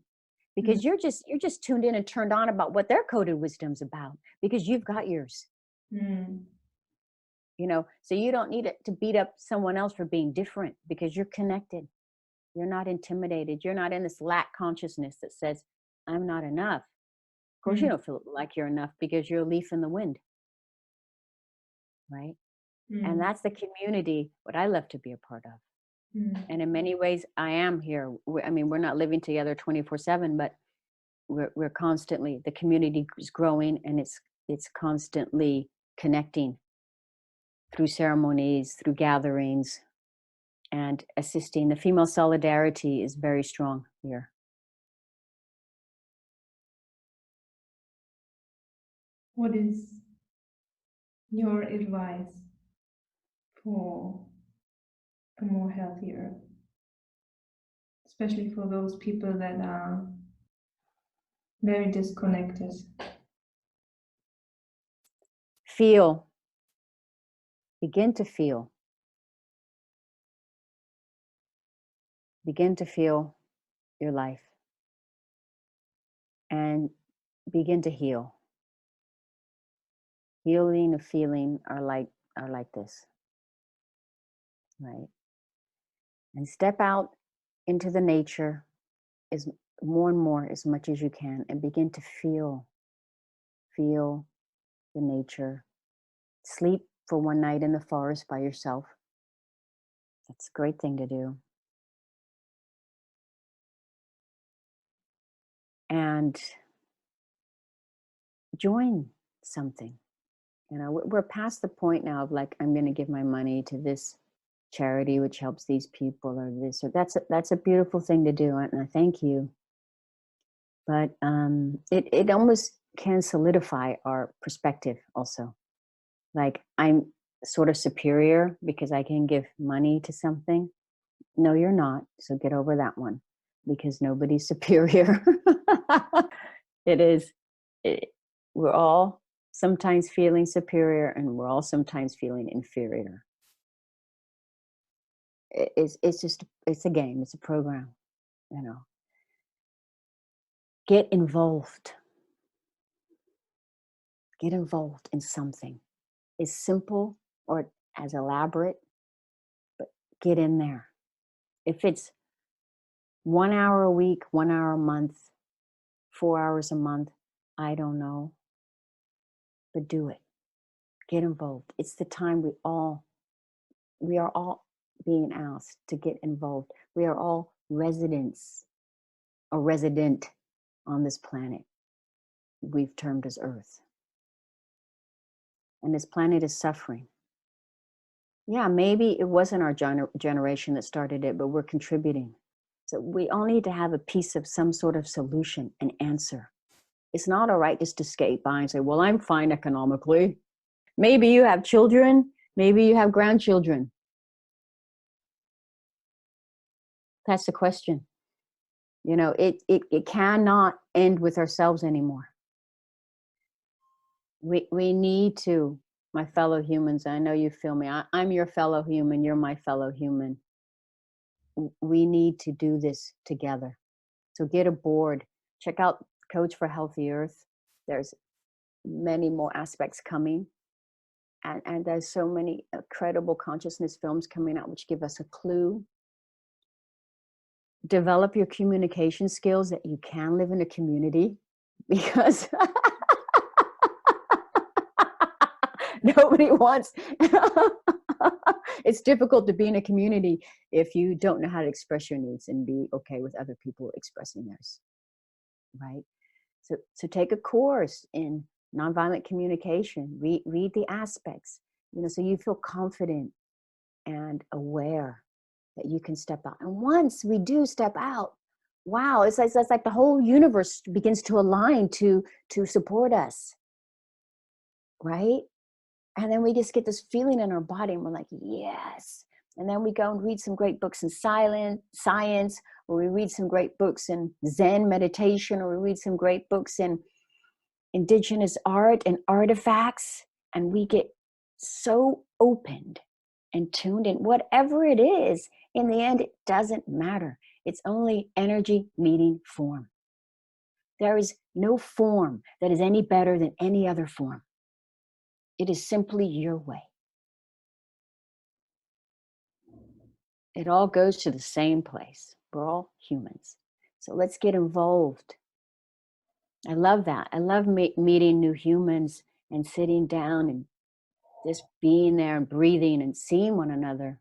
because you're just tuned in and turned on about what their coded wisdom's about, because you've got yours. You know, so you don't need to beat up someone else for being different, because you're connected. You're not intimidated. You're not in this lack consciousness that says, I'm not enough. Of course, you don't feel like you're enough because you're a leaf in the wind. Right? And that's the community, what I love to be a part of. And in many ways, I am here. I mean, we're not living together 24/7, but we're constantly, the community is growing, and it's constantly connecting through ceremonies, through gatherings, and assisting. The female solidarity is very strong here. What is your advice for a more healthy earth, especially for those people that are very disconnected? Feel. Begin to feel. Begin to feel your life. And begin to heal. Healing and feeling are like this. Right? And step out into the nature is more and more, as much as you can, and begin to feel the nature. Sleep for one night in the forest by yourself. That's a great thing to do. And join something. You know, we're past the point now of like, I'm going to give my money to this charity which helps these people, or this, or that's a beautiful thing to do, and I thank you. But it almost can solidify our perspective also. Like, I'm sort of superior because I can give money to something. No, you're not. So get over that one, because nobody's superior. We're all sometimes feeling superior, and we're all sometimes feeling inferior. It's a game. It's a program, you know. Get involved. Get involved in something. It's simple or as elaborate, but get in there. If it's 1 hour a week, 1 hour a month, 4 hours a month, I don't know, but do it. Get involved. It's the time we are all being asked to get involved. We are all residents or resident on this planet we've termed as Earth. And this planet is suffering. Yeah, maybe it wasn't our generation that started it, but we're contributing. So we all need to have a piece of some sort of solution, an answer. It's not all right just to skate by and say, well, I'm fine economically. Maybe you have children, maybe you have grandchildren. That's the question. You know, it cannot end with ourselves anymore. We need to, my fellow humans, I know you feel me, I'm your fellow human, you're my fellow human. We need to do this together. So get aboard, check out Coach for Healthy Earth. There's many more aspects coming. And there's so many incredible consciousness films coming out which give us a clue. Develop your communication skills that you can live in a community, because nobody wants, it's difficult to be in a community if you don't know how to express your needs and be okay with other people expressing theirs, right? So take a course in nonviolent communication, read the aspects, you know, so you feel confident and aware that you can step out. And once we do step out, wow, it's like the whole universe begins to align to support us, right? And then we just get this feeling in our body, and we're like, yes. And then we go and read some great books in science, or we read some great books in Zen meditation, or we read some great books in indigenous art and artifacts, and we get so opened and tuned in. Whatever it is, in the end, it doesn't matter. It's only energy meeting form. There is no form that is any better than any other form. It is simply your way. It all goes to the same place. We're all humans. So let's get involved. I love that. I love meeting new humans and sitting down and just being there and breathing and seeing one another.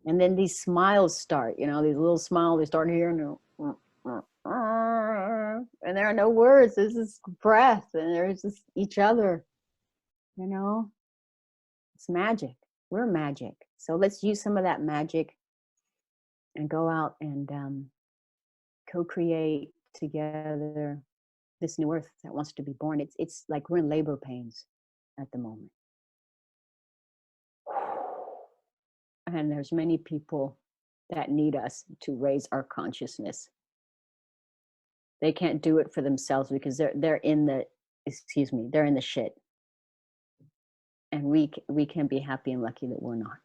And then these smiles start, these little smiles, they start here and there are no words. There's this breath and there's just each other, It's magic. We're magic. So let's use some of that magic and go out and co-create together this new earth that wants to be born. It's like we're in labor pains at the moment. And there's many people that need us to raise our consciousness. They can't do it for themselves because they're in the shit. And we can be happy and lucky that we're not.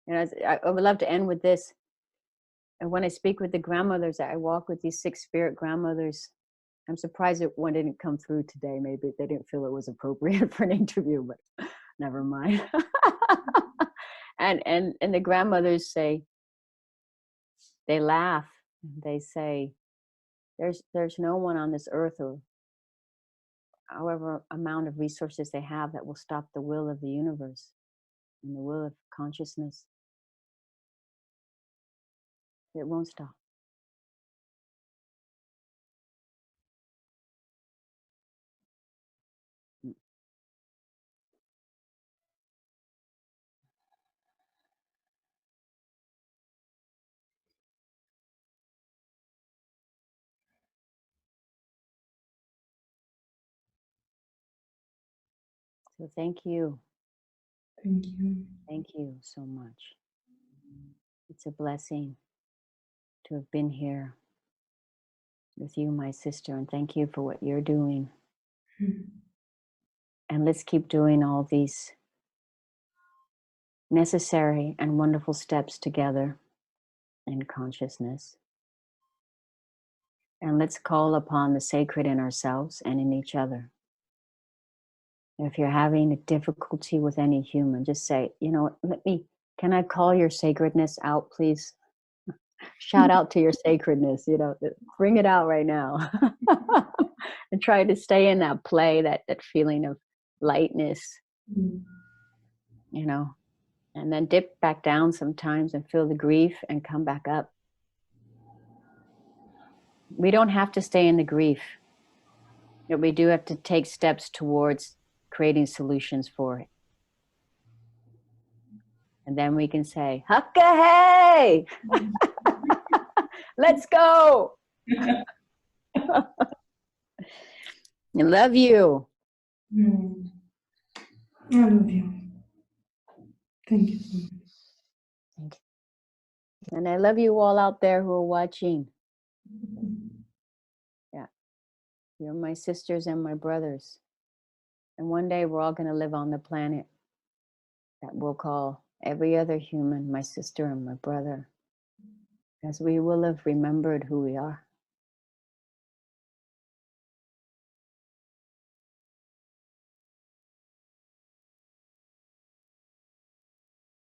And I would love to end with this. And when I speak with the grandmothers, I walk with these 6 spirit grandmothers. I'm surprised that one didn't come through today. Maybe they didn't feel it was appropriate for an interview, but never mind. and the grandmothers say, they laugh. They say, there's no one on this earth, or however amount of resources they have, that will stop the will of the universe and the will of consciousness. It won't stop. So thank you. Thank you. Thank you so much. It's a blessing to have been here with you, my sister, and thank you for what you're doing. And let's keep doing all these necessary and wonderful steps together in consciousness. And let's call upon the sacred in ourselves and in each other. If you're having a difficulty with any human, just say, can I call your sacredness out, please? Shout out to your sacredness, bring it out right now. And try to stay in that play, that feeling of lightness, and then dip back down sometimes and feel the grief and come back up. We don't have to stay in the grief, but we do have to take steps towards creating solutions for it. And then we can say, Hukka hey! Let's go! I love you. I love you. Thank you so much. And I love you all out there who are watching. Yeah. You're my sisters and my brothers. And one day we're all going to live on the planet that we'll call every other human my sister and my brother, as we will have remembered who we are.